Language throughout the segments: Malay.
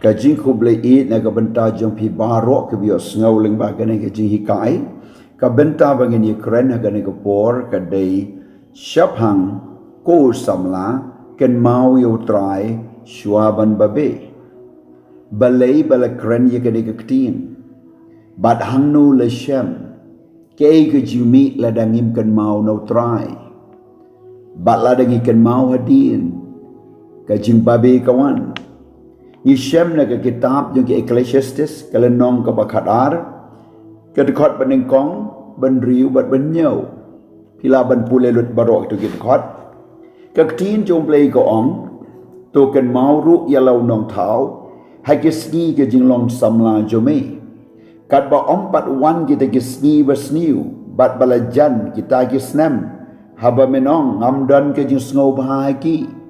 ka jing khub le it na ka benta jong pi baro ke bio sngaw ling ba ka ne ka jing hikai ka benta bangin Ukraine ka ne ka por ka dei shaphang ko samla kynmaw U Trai shuwa ban babe balei bala kren ye ka ne ka ktin bat hangnu le shem ke ka jimi la dangim kynmaw U Trai bat la dangi kynmaw hadin ka jing babe kawan ni shem na ka kitab yung ke Ecclesiastes kalenong ka bakadar ka dekot baning kong ban riu bat ban nyau pila ban pule lut barok tu dekot ka ktin jong play ko ong to kynmaw ru yalau nong thau hai kisni ke jinglong samla jome kat ba ompat wan kita kisni basniu bat balajan kita kisnem haba menong ngamdan ke jing sngow bahaki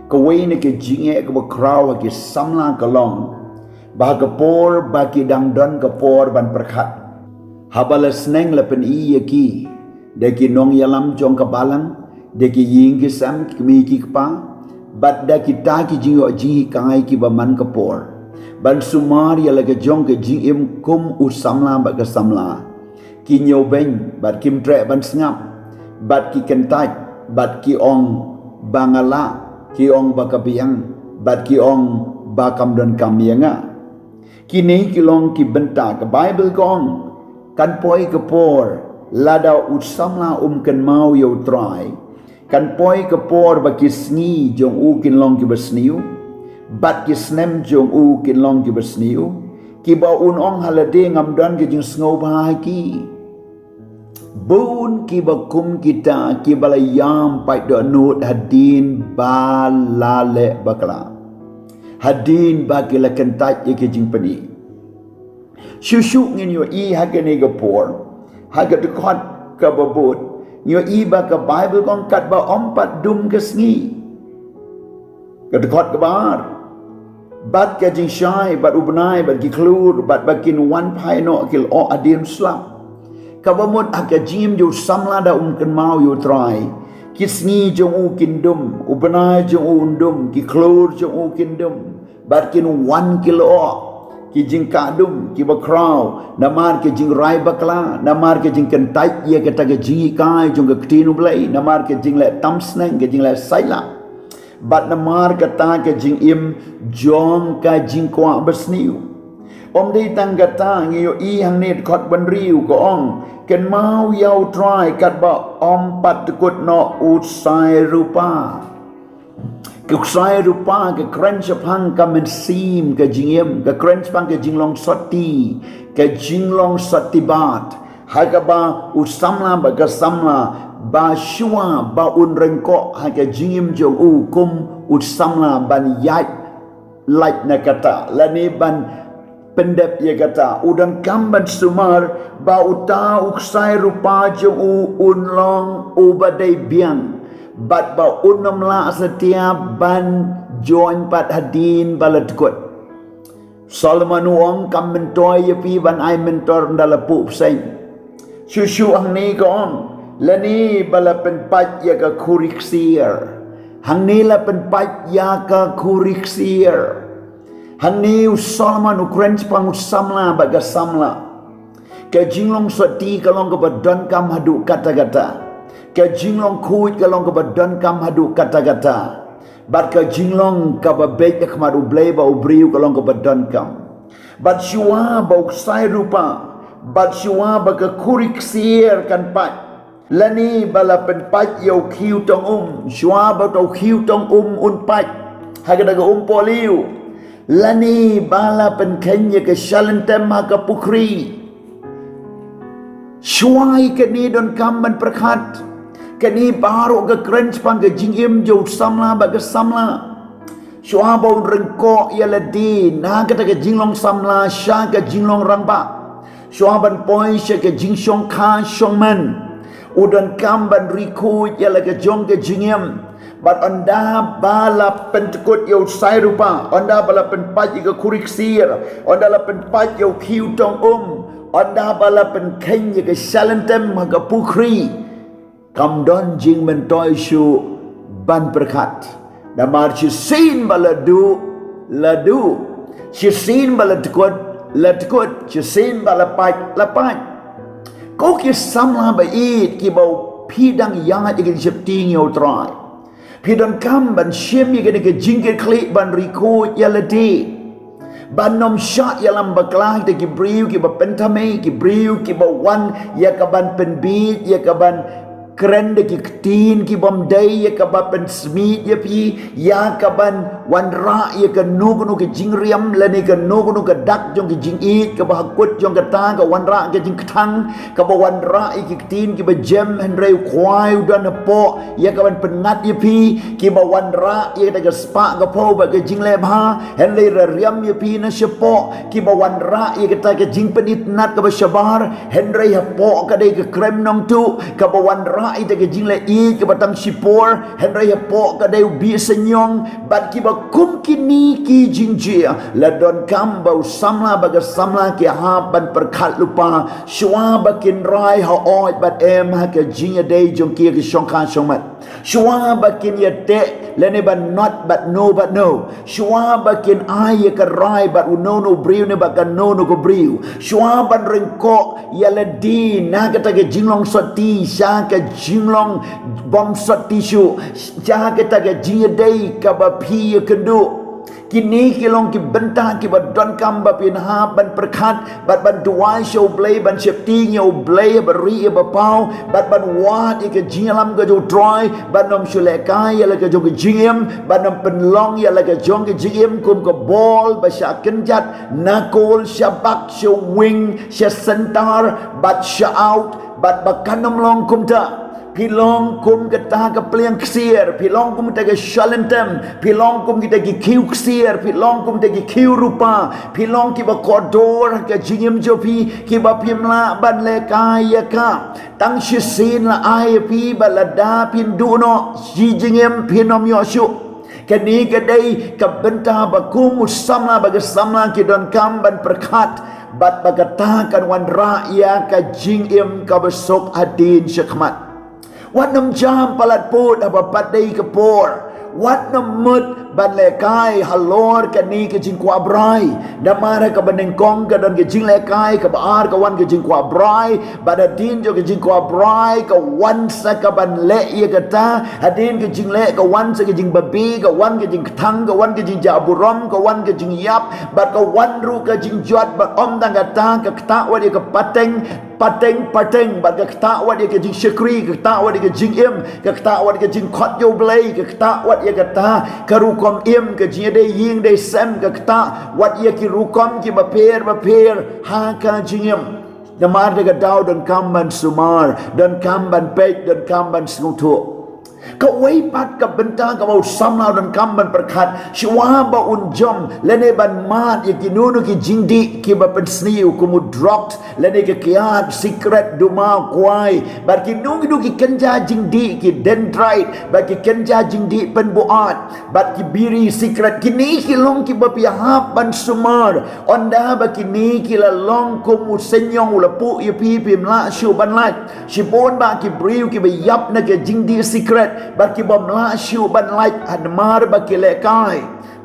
kawai ni ke jinge ke bakraw ke samla kalong bah kapor baki dangdon kapor ban perkhat habala sneng lepen i ki de ki nong yalam jong kabalang de ki ying ki sam ki ki pa bat da ki ta ki jingo ji kai ki baman kapor ban sumar ya laga jong ke jing im kum u samla ba ka samla ki nyo ben bat kim tre ban sngap bat ki kentai bat ki ong bangala ki ong bakapiang bat ki ong bakam don kamianga kini kilong ki benta ke Bible kong kan poi ke por lada utsamla kynmaw U Trai kan poi ke por baki sngi jong u kinlong ki besniu bat ki snem jong u kinlong ki besniu ki ba un ong halade ngamdan ki jing sngow bahaki bun ki bakum kita ki balayam pai do nut hadin balale bakla hadin bakila kentai ki jing pedi shushu ngin yo i hagane ga por haga de khot ka babut yo i ba ka Bible kong kat ba ompat dum ke sngi ka de khot ka bar bat ka jing shai bat ubnai bat ki klur bat bakin wan pai no kil o adin slap kabamot aga jim jo samla da kynmaw U Trai kisni jong u kindum ubna jong u undum ki klur jong u kindum barkin 1 kilo ki jing kadum ki bakraw namar ke jing rai bakla namar ke jing kentai ye kata ke jing kai jong ke ktinu blai namar ke jing le tam sneng ke jing le saila bat namar kata ke jing im jong ka jing kwa besniu om di tanggata ngiyo i hang net khot ban riu ko ong kynmaw U Trai kat ba om pat kut no utsai rupa ke utsai rupa ke kren chapang ka men sim ke jingem ke kren chapang ke jinglong soti ke jinglong soti bat ha ka ba usamla ba ka samla ba shuwa ba un rengko ha ke jingem jong u kum usamla ban yat like na kata lani ban pendep ye kata udan kamban sumar ba uta uksai rupa jong u unlong ubadai biang bat ba unam la setiap ban join pat hadin balat kot Solomon wong kam mentoy ye pi ban ai mentor ndalapu psain shushu ang ni kong lani bala penpat ya ka kuriksir hang ni la penpat ya ka kuriksir Hani Solomon Ukraine pang samla baga samla ke jinglong soti kalong ke badan kam hadu kata-kata ke jinglong kuit kalong ke badan kam hadu kata-kata bat ke jinglong ka babek ke madu blay ba ubriu kalong ke badan kam bat shuwa ba uksai rupa bat shuwa ba ke kuriksir kan pat lani bala penpat yau kiu tong shuwa ba tau kiu tong unpat hagadaga poliu lani bala penkenya ke shalentem ka pukri shuai ke ni don kamban perkhat ke ni baru ke krench pang ke jingim jo samla ba ke samla shua ba rengko ya ladi na kata ke jinglong samla sha ke jinglong rangba shua ban poi she ke jingshong kha shongman udan kamban riku ya la ke jong ke jingim bat anda bala pentekut yo sai rupa anda bala penpat ke kuriksir anda la penpat yo kiu tong anda bala penkenya ke shalentem ke pukri kam don jing mentoy shu ban perkat damar chi sin baladu ladu chỉ xin bà là tukut chỉ xin bà là pai có cái Samla bà ít cái bầu phi đang yang cái chụp tiếng U Trai phi đang cam ban xem cái jingle clip ban record ya đi ban nom shot ya lam baklang te ki briu ki ba pentame ki briu ki ba wan ya ka ban pen beat ya ka ban keren de ki tin ki bom day ya ka ba pen smith ya pi ya ka ban wan ra ya ka nu ki jing riam la ni ka nu ka dak jong ki jing it ka ba kut jong ka ta ka wan ra ka jing thang ka ba wan ra ki tin ki ba jem hen reu kwai dan po ya ka ban pen ngat ya pi ki ba wan ra ya ka spa ka po ba ka jing le ba hen le ra riam ya pi na shepo ki ba wan ra ya ka ta ka jing penit nat ka ba shabar hen re ha po ka de ka krem nong tu ka ba wan ra ita ke jing le I ke batam sipor henry po ka de bi senyong bat ki ba kum kini ki jing jia la don kam ba Samla ba ga Samla ke ha ban perkhat lupa shuwa ba kin rai ha oi bat em ha ke jing de jong ki ke shong kha shong mat shuwa ba kin ya te le ne ba not but no shuwa ba kin ai ka rai but no briu ne ba ka no ko briu shuwa ban ring ko ya le di na ka ta ke jing long soti sha ka jinglong bom sot tisu jah kita ke jing dei ka ba phi kedu kini kilong ki bentah ki ba don kam ba pin ha ban perkhat bat ban duai show play ban safety nyo play ba ri ba pau bat ban wat ke jinglam ga jo troy ban nom shule kai ya la ga jo ki jingem ban nom penlong ya la ga jong ki jingem kum ko ball ba sha kenjat nakol shabak show wing sha sentar bat sha out bat bakanom long kum ta pilong kum kita ke pliang ksier pilong kum kita ke shalentem pilong kum kita ke kiu ksier pilong kum kita ke kiu rupa pilong ki ba kodor ke jingim jopi ki ba pimla ban le kaya ka tang shisin la ai pi balada pinduno ji jingim pinom yoshu kani kedai ke benta ba kum Samla ba Samla ki don kam ban perkhat bat bagatakan wan raya ka jingim ka besok adin syakmat wat nam jam palat put apa padai ke por wat nam mut ban le kai halor ka ni ke jing kwa brai damara ka baneng kong ka don ke jing le kai ka baar ka wan ke jing kwa brai badadin jo ke jing kwa brai ka wan sa ka ban le ye ka ta adin ke jing le ka wan sa ke jing babi ka wan ke jing thang ka wan ke jing jaburom ka wan ke jing yap bat ka wan ru ka jing jot bat om tang ka ta wa dia ka pateng bat ka ta wa dia ka jing shakri ka ta wa dia ka jing im ka ta wa dia ka jing khot yo blai ka ta wa dia ka ta karu kom im ke jing de ying de sem ka ta wat ye ki rukom ki ba per ha ka jing im namar de ka dau don kamban sumar don kamban pek don kamban snutu ka wei pat ka benta ka mau Samla dan kamban perkhat shuwa ba unjom lene ban mat ye ki nunu ki jingdi ki ba pensniu kumu dropped lene ke kiat secret duma kwai bar ki nungi du ki kenja jingdi ki dendrite ba ki kenja jingdi pen buat bat ki biri secret kini ki long ki ba pihap ban sumar onda ba kini ki la long kumu senyong la pu ye pi pim la shu ban lat shibon ba ki briu ki ba yap na ke jingdi secret baki bom la shu ban like admar baki le kai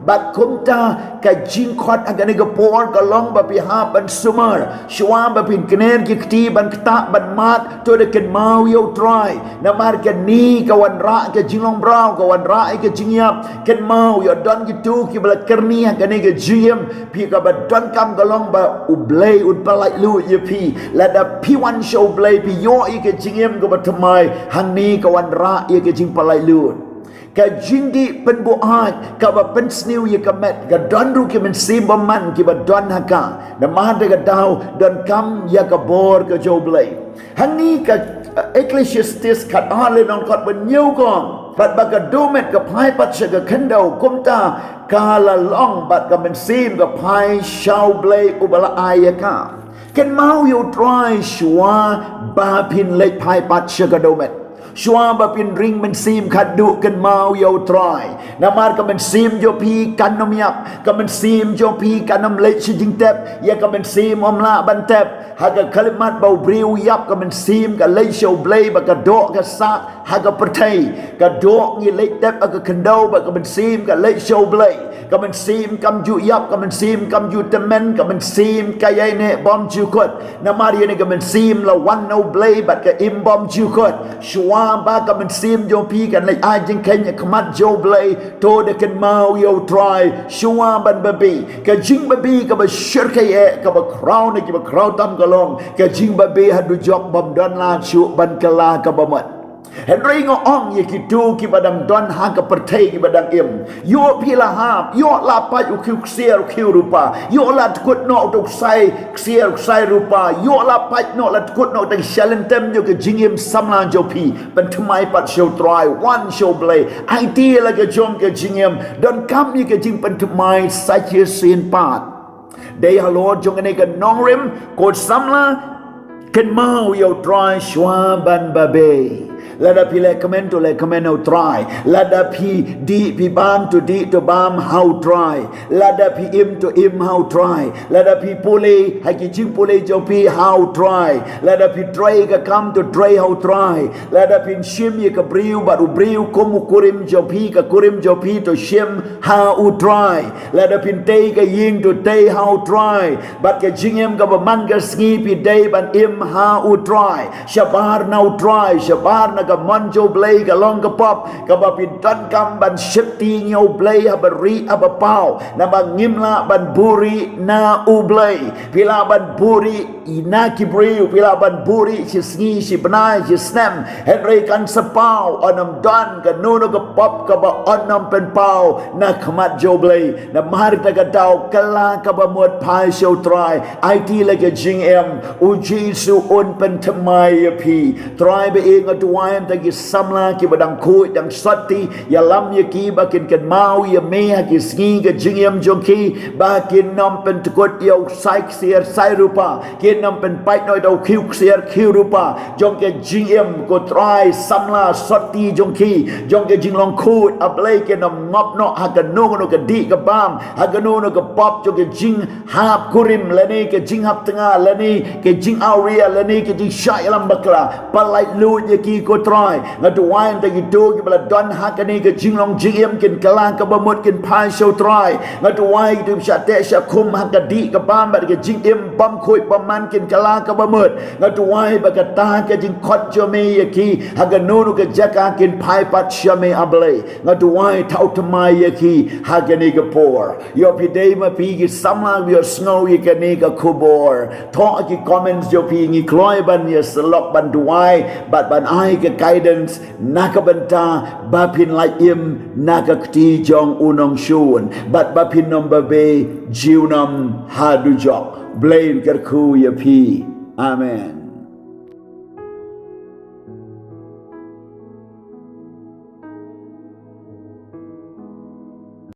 bat kumta ka jingkhot agane ga por ka long ba piha ban sumar shwa ba pin kner ki kti ban kta ban mat to de kynmaw U Trai namar ka ni ka wan ra ka jinglong brau ka wan ra ka jingyap kynmaw yo don ki tu ki bla kerni agane ga jiem pi ka ba don kam ka long ba ublay ud palai lu ye pi la da pi wan show blay pi yo i ka jingem ka ba thamai hang ni ka wan ra ye ka jing palai lu ka jingdi pen buat ka ba pen sniu ye ka met ka don ru ki men sim ba man ki ba don haka na ma de ka dau don kam ya ka bor ka jo blai hang ni ka ecclesiastes kat ale non kot ben new kong bat ba ka domet ka pai pat se ka kendo kumta ka la long bat ka men sim ka pai shau blai ubala ayaka kynmaw U Trai shuwa ba pin le pai pat se ka domet shua ba pin ring men sim khadu kan mau U Trai namar ka men sim jo pi kan nom yap ka men sim jo pi kan nom le chi jing tep ya ka men sim om la ban tep ha ka kalimat bau briu yap ka men sim ka le show blay ba ka do ka sa ha ka pertai ka do ngi le tep ka kendo ba ka men sim ka le show blay ka men sim kam ju yap ka men sim kam ju temen ka men sim ka yai ne bom ju kot namar ye ne ka men sim la one no blay ba ka im bom ju kot shua ba ka men sim jo pi kan le ai jing ken ya kmat jo blay to de kan mau U Trai shua ban babi ka jing babi ka ba shir ka ye ka ba crown ki ba crown tam ka long ka jing babi hadu jok bom don la chu ban kala ka ba mat Henry ngo ong ye ki tu ki badang don ha ka pertai ki badang im yo pila hap yo la pa yu kiu ksier kiu rupa yo la tkut no tok sai ksier sai rupa yo la pa no la tkut no tang shalentem yo ke jingim samla jo pi ban thmai pat show try one show play idea la ke jom ke jingim don kam ye ke jing ban thmai sai che sin pat day lord jong ne ke nong rim ko samla ken mau U Trai shwa ban babe Lada pi le komen to le komen U Trai lada pi di pi bam to di to bam how try lada pi im to im how try lada pi pule haki jing pule jo pi how try lada pi tray ka kam to tray how try lada pi shim ye ka briu baru briu komu kurim jo pi ka kurim jo pi to shim how try lada pi tay ka ying to tay how try bat ka jingem ka man ka sngi pi day ban im how try shabar now try shabar na ka manjo blay ka long ka pop ka ba pi dan kam ban shifti nyo blay ha ba ri ha ba pau na ba ngimla ban buri na u blay pila ban buri ina ki briu pila ban buri si sngi si bnai si snem henry kan sa pau onam dan ka nuno ka pop ka ba onam pen pau na khamat jo blay na mar ta ka dau kala ka ba mot pai show try it like a jing em u jisu on pen tmai pi try be ing atwai tagi samla ki badang khu dang sati ya lam ye ki ba kin kan mau ya me ha ki sngi ga jingem jong ki ba kin nom pen tkot yo sai ksier sai rupa kin nom pen pai noi dau khiu ksier khiu rupa jong ke jingem ko try samla sati jong ki jong ke jinglong khu ablay ke nom ngop no ha ka no no ka di ka bam ha ka no no ka pop jong ke jing hap kurim lani ke jing hap tengah lani ke jing auria lani ke jing syai lam bakla palai lu ye ki ko try ngatu wain ta gitu ki bala don hakani ke jinglong jingem kin kalang ka bamut kin pai show try ngatu wai tu syate syakum hakadi ka bam ba ke jingem bam khoi paman kin kalang ka bamut ngatu wai ba ka ta ke jing khot jome yaki haganu ke jaka kin pai pat shame ablay ngatu wai tau tmai yaki hagani ka por yo pi dei ma pi ki samla yo snow yaki ka kubor tho ki comments yo pi ngi kloi ban ye slok ban duai bat ban ai ke guidance nakabenta bapin lai im nakakti jong unong shun bat bapin number be jiunam hadujok blame kerku ya pi amen.